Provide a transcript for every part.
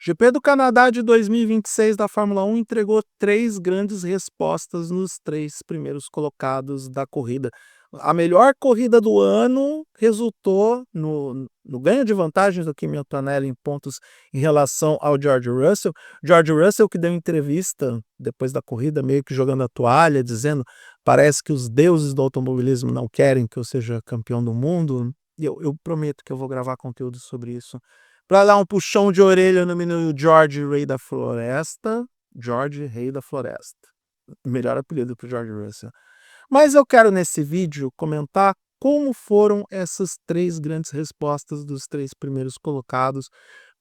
GP do Canadá de 2026 da Fórmula 1 entregou 3 grandes respostas nos 3 primeiros colocados da corrida. A melhor corrida do ano resultou no ganho de vantagens do Kimi Antonelli em pontos em relação ao George Russell. George Russell, que deu entrevista depois da corrida, meio que jogando a toalha, dizendo: parece que os deuses do automobilismo não querem que eu seja campeão do mundo. E eu prometo que eu vou gravar conteúdo sobre isso para dar um puxão de orelha no menino George Rei da Floresta. George Rei da Floresta. Melhor apelido para George Russell. Mas eu quero nesse vídeo comentar como foram essas 3 grandes respostas dos 3 primeiros colocados,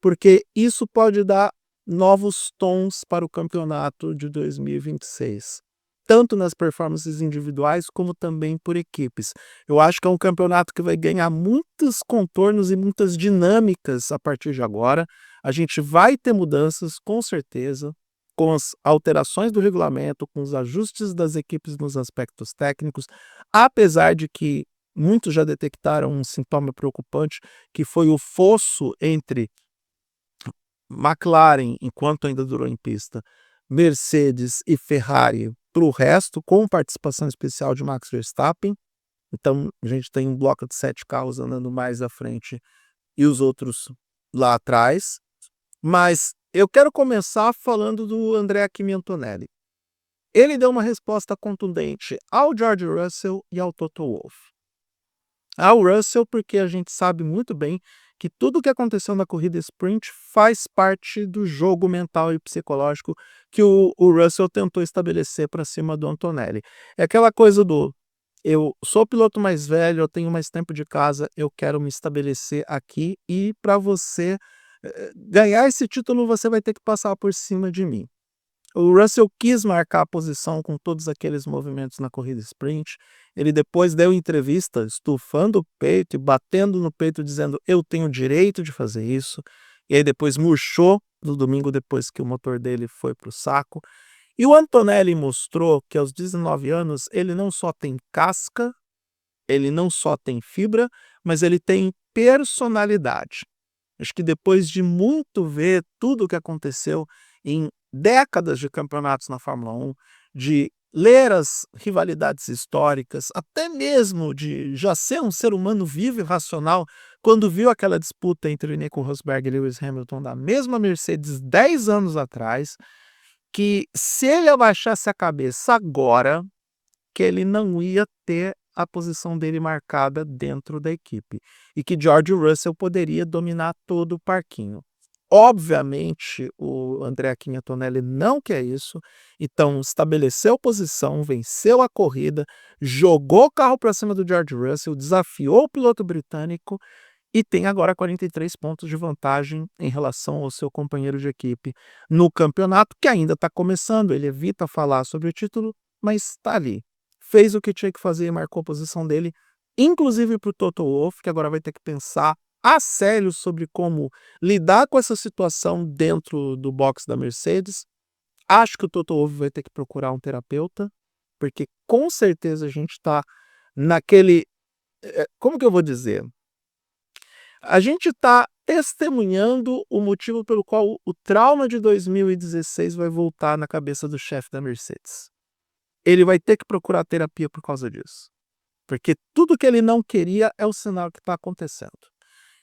porque isso pode dar novos tons para o campeonato de 2026. Tanto nas performances individuais, como também por equipes. Eu acho que é um campeonato que vai ganhar muitos contornos e muitas dinâmicas a partir de agora. A gente vai ter mudanças, com certeza, com as alterações do regulamento, com os ajustes das equipes nos aspectos técnicos, apesar de que muitos já detectaram um sintoma preocupante, que foi o fosso entre McLaren, enquanto ainda durou em pista, Mercedes e Ferrari para o resto, com participação especial de Max Verstappen. Então, a gente tem um bloco de 7 carros andando mais à frente e os outros lá atrás. Mas eu quero começar falando do Andrea Kimi Antonelli. Ele deu uma resposta contundente ao George Russell e ao Toto Wolff. Ao Russell, porque a gente sabe muito bem que tudo o que aconteceu na corrida sprint faz parte do jogo mental e psicológico que o Russell tentou estabelecer para cima do Antonelli. É aquela coisa do: eu sou piloto mais velho, eu tenho mais tempo de casa, eu quero me estabelecer aqui e para você ganhar esse título você vai ter que passar por cima de mim. O Russell quis marcar a posição com todos aqueles movimentos na corrida sprint. Ele depois deu entrevista estufando o peito e batendo no peito, dizendo: eu tenho o direito de fazer isso. E aí depois murchou no domingo, depois que o motor dele foi para o saco. E o Antonelli mostrou que aos 19 anos ele não só tem casca, ele não só tem fibra, mas ele tem personalidade. Acho que depois de muito ver tudo o que aconteceu em décadas de campeonatos na Fórmula 1, de ler as rivalidades históricas, até mesmo de já ser um ser humano vivo e racional, quando viu aquela disputa entre Nico Rosberg e Lewis Hamilton da mesma Mercedes 10 anos atrás, que se ele abaixasse a cabeça agora, que ele não ia ter a posição dele marcada dentro da equipe e que George Russell poderia dominar todo o parquinho. Obviamente, o Andrea Kimi Antonelli não quer isso, então estabeleceu posição, venceu a corrida, jogou o carro para cima do George Russell, desafiou o piloto britânico e tem agora 43 pontos de vantagem em relação ao seu companheiro de equipe no campeonato, que ainda está começando. Ele evita falar sobre o título, mas está ali. Fez o que tinha que fazer e marcou a posição dele, inclusive para o Toto Wolff, que agora vai ter que pensar a sério sobre como lidar com essa situação dentro do box da Mercedes. Acho que o Toto Wolff vai ter que procurar um terapeuta, porque com certeza a gente está naquele... Como que eu vou dizer? A gente está testemunhando o motivo pelo qual o trauma de 2016 vai voltar na cabeça do chefe da Mercedes. Ele vai ter que procurar terapia por causa disso. Porque tudo que ele não queria é o sinal que está acontecendo.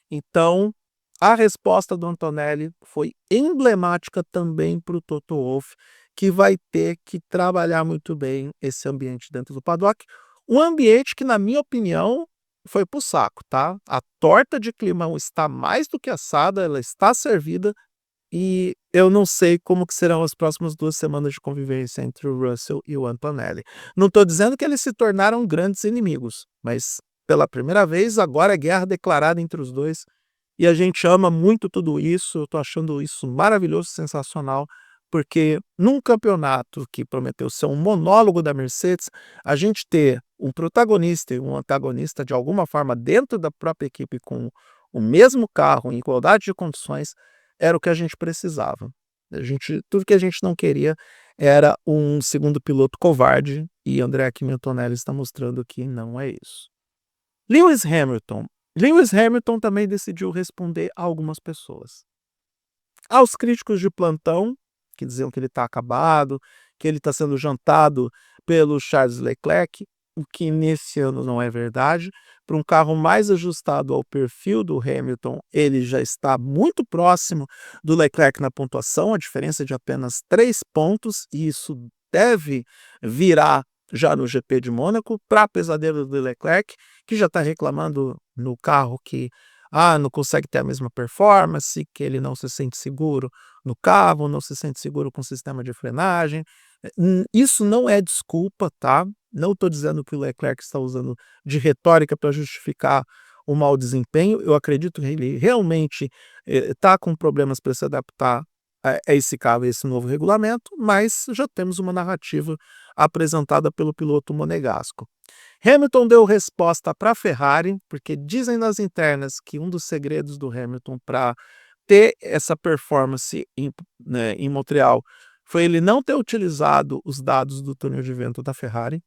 Então, a resposta do Antonelli foi emblemática também para o Toto Wolff, que vai ter que trabalhar muito bem esse ambiente dentro do paddock. Um ambiente que, na minha opinião, foi pro saco, tá? A torta de climão está mais do que assada, ela está servida e eu não sei como que serão as próximas 2 semanas de convivência entre o Russell e o Antonelli. Não estou dizendo que eles se tornaram grandes inimigos, mas pela primeira vez agora é guerra declarada entre os dois e a gente ama muito tudo isso. Eu estou achando isso maravilhoso, sensacional, porque num campeonato que prometeu ser um monólogo da Mercedes, a gente ter um protagonista e um antagonista de alguma forma dentro da própria equipe com o mesmo carro, em igualdade de condições, era o que a gente precisava. Tudo que a gente não queria era um segundo piloto covarde, e Andrea Kimi Antonelli está mostrando que não é isso. Lewis Hamilton. Lewis Hamilton também decidiu responder a algumas pessoas. Aos críticos de plantão, que diziam que ele está acabado, que ele está sendo jantado pelo Charles Leclerc, o que nesse ano não é verdade. Para um carro mais ajustado ao perfil do Hamilton, ele já está muito próximo do Leclerc na pontuação, a diferença é de apenas 3 pontos, e isso deve virar já no GP de Mônaco, para pesadelo do Leclerc, que já está reclamando no carro que não consegue ter a mesma performance, que ele não se sente seguro no carro, não se sente seguro com o sistema de frenagem. Isso não é desculpa, tá? Não estou dizendo que o Leclerc está usando de retórica para justificar o mau desempenho. Eu acredito que ele realmente está com problemas para se adaptar a esse carro, a esse novo regulamento, mas já temos uma narrativa apresentada pelo piloto monegasco. Hamilton deu resposta para a Ferrari, porque dizem nas internas que um dos segredos do Hamilton para ter essa performance em Montreal foi ele não ter utilizado os dados do túnel de vento da Ferrari,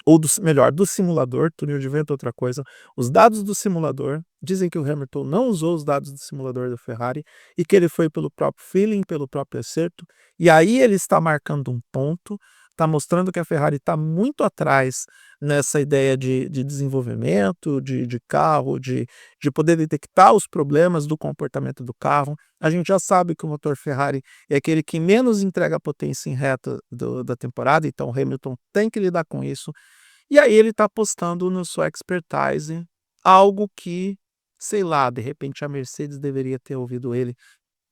ou melhor, do simulador. Túnel de vento é outra coisa. Os dados do simulador, dizem que o Hamilton não usou os dados do simulador da Ferrari e que ele foi pelo próprio feeling, pelo próprio acerto, e aí ele está marcando um ponto, está mostrando que a Ferrari está muito atrás nessa ideia de desenvolvimento, de carro, de poder detectar os problemas do comportamento do carro. A gente já sabe que o motor Ferrari é aquele que menos entrega potência em reta da temporada, então o Hamilton tem que lidar com isso. E aí ele está apostando no sua expertise, algo que, sei lá, de repente a Mercedes deveria ter ouvido ele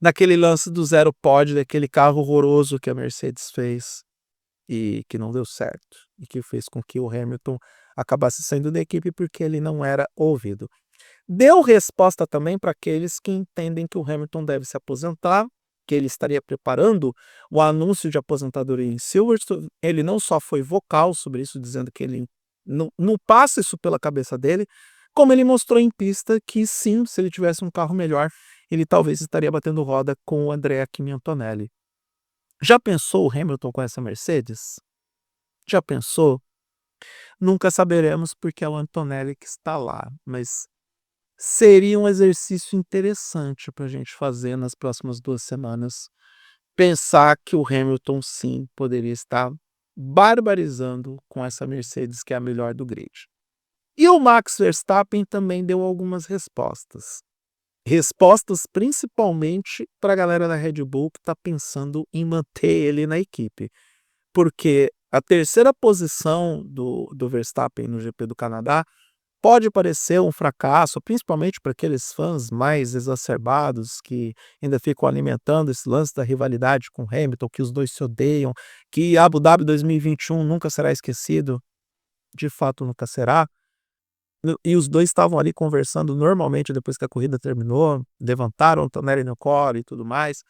naquele lance do zero pod, daquele carro horroroso que a Mercedes fez e que não deu certo, e que fez com que o Hamilton acabasse saindo da equipe porque ele não era ouvido. Deu resposta também para aqueles que entendem que o Hamilton deve se aposentar, que ele estaria preparando o anúncio de aposentadoria em Silverstone. Ele não só foi vocal sobre isso, dizendo que ele não passa isso pela cabeça dele, como ele mostrou em pista que sim, se ele tivesse um carro melhor, ele talvez estaria batendo roda com o Andrea Kimi Antonelli. Já pensou o Hamilton com essa Mercedes? Já pensou? Nunca saberemos porque é o Antonelli que está lá, mas seria um exercício interessante para a gente fazer nas próximas 2 semanas. Pensar que o Hamilton, sim, poderia estar barbarizando com essa Mercedes, que é a melhor do grid. E o Max Verstappen também deu algumas respostas. Respostas principalmente para a galera da Red Bull que está pensando em manter ele na equipe. Porque a terceira posição do Verstappen no GP do Canadá pode parecer um fracasso, principalmente para aqueles fãs mais exacerbados que ainda ficam alimentando esse lance da rivalidade com Hamilton, que os dois se odeiam, que Abu Dhabi 2021 nunca será esquecido, de fato nunca será. E os dois estavam ali conversando normalmente depois que a corrida terminou, levantaram o Antonelli no colo e tudo mais.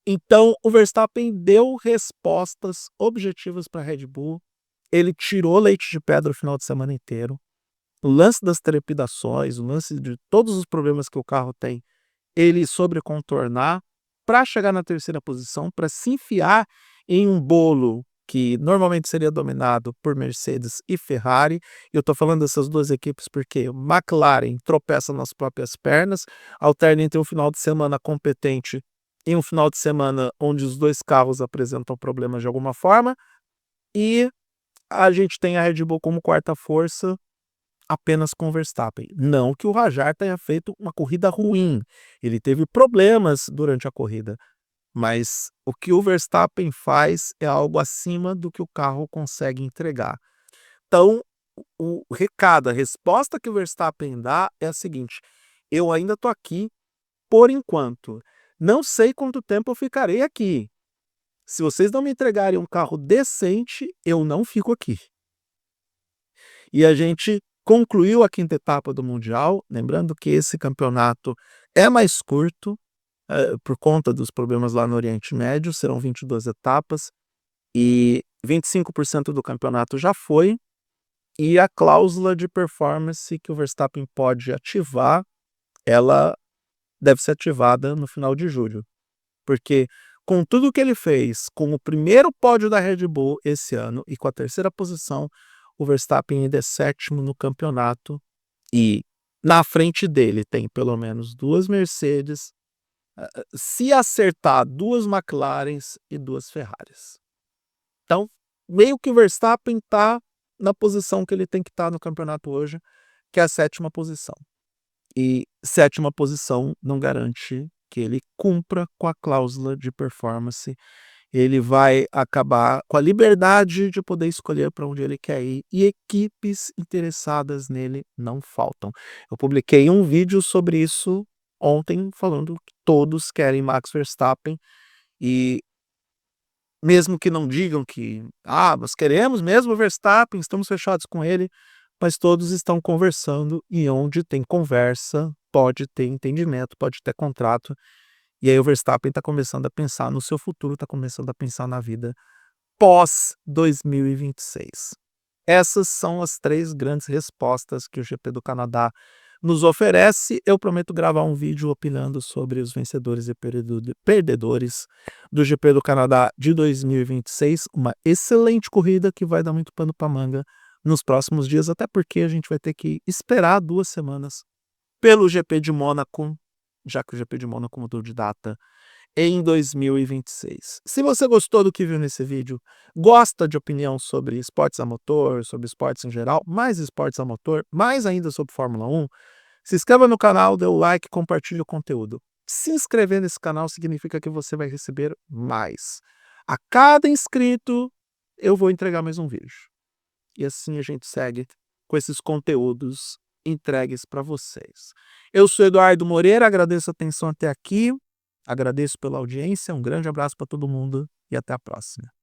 Então o Verstappen deu respostas objetivas para a Red Bull, ele tirou leite de pedra o final de semana inteiro. O lance das trepidações, o lance de todos os problemas que o carro tem, ele soube contornar para chegar na terceira posição, para se enfiar em um bolo que normalmente seria dominado por Mercedes e Ferrari. Eu estou falando dessas duas equipes porque McLaren tropeça nas próprias pernas, alterna entre um final de semana competente e um final de semana onde os dois carros apresentam problemas de alguma forma, e a gente tem a Red Bull como quarta força, apenas com o Verstappen. Não que o Rajard tenha feito uma corrida ruim, ele teve problemas durante a corrida, mas o que o Verstappen faz é algo acima do que o carro consegue entregar. Então, o recado, a resposta que o Verstappen dá é a seguinte: eu ainda estou aqui por enquanto. Não sei quanto tempo eu ficarei aqui. Se vocês não me entregarem um carro decente, eu não fico aqui. E a gente concluiu a quinta etapa do Mundial, lembrando que esse campeonato é mais curto, por conta dos problemas lá no Oriente Médio, serão 22 etapas, e 25% do campeonato já foi, e a cláusula de performance que o Verstappen pode ativar, ela deve ser ativada no final de julho. Porque com tudo que ele fez, com o primeiro pódio da Red Bull esse ano e com a terceira posição, o Verstappen ainda é sétimo no campeonato, e na frente dele tem pelo menos 2 Mercedes, se acertar 2 McLarens e 2 Ferraris. Então, meio que o Verstappen está na posição que ele tem que estar no campeonato hoje, que é a 7ª posição. E 7ª posição não garante que ele cumpra com a cláusula de performance. Ele vai acabar com a liberdade de poder escolher para onde ele quer ir, e equipes interessadas nele não faltam. Eu publiquei um vídeo sobre isso ontem, falando que todos querem Max Verstappen, e mesmo que não digam que nós queremos mesmo o Verstappen, estamos fechados com ele, mas todos estão conversando, e onde tem conversa pode ter entendimento, pode ter contrato. E aí o Verstappen está começando a pensar no seu futuro, está começando a pensar na vida pós 2026. Essas são as 3 grandes respostas que o GP do Canadá nos oferece. Eu prometo gravar um vídeo opinando sobre os vencedores e perdedores do GP do Canadá de 2026. Uma excelente corrida que vai dar muito pano para manga nos próximos dias, até porque a gente vai ter que esperar 2 semanas pelo GP de Mônaco, já que o GP de Mônaco mudou de data, em 2026. Se você gostou do que viu nesse vídeo, gosta de opinião sobre esportes a motor, sobre esportes em geral, mais esportes a motor, mais ainda sobre Fórmula 1, se inscreva no canal, dê o like, compartilhe o conteúdo. Se inscrever nesse canal significa que você vai receber mais. A cada inscrito, eu vou entregar mais um vídeo. E assim a gente segue com esses conteúdos entregues para vocês. Eu sou Eduardo Moreira, agradeço a atenção até aqui, agradeço pela audiência, um grande abraço para todo mundo e até a próxima.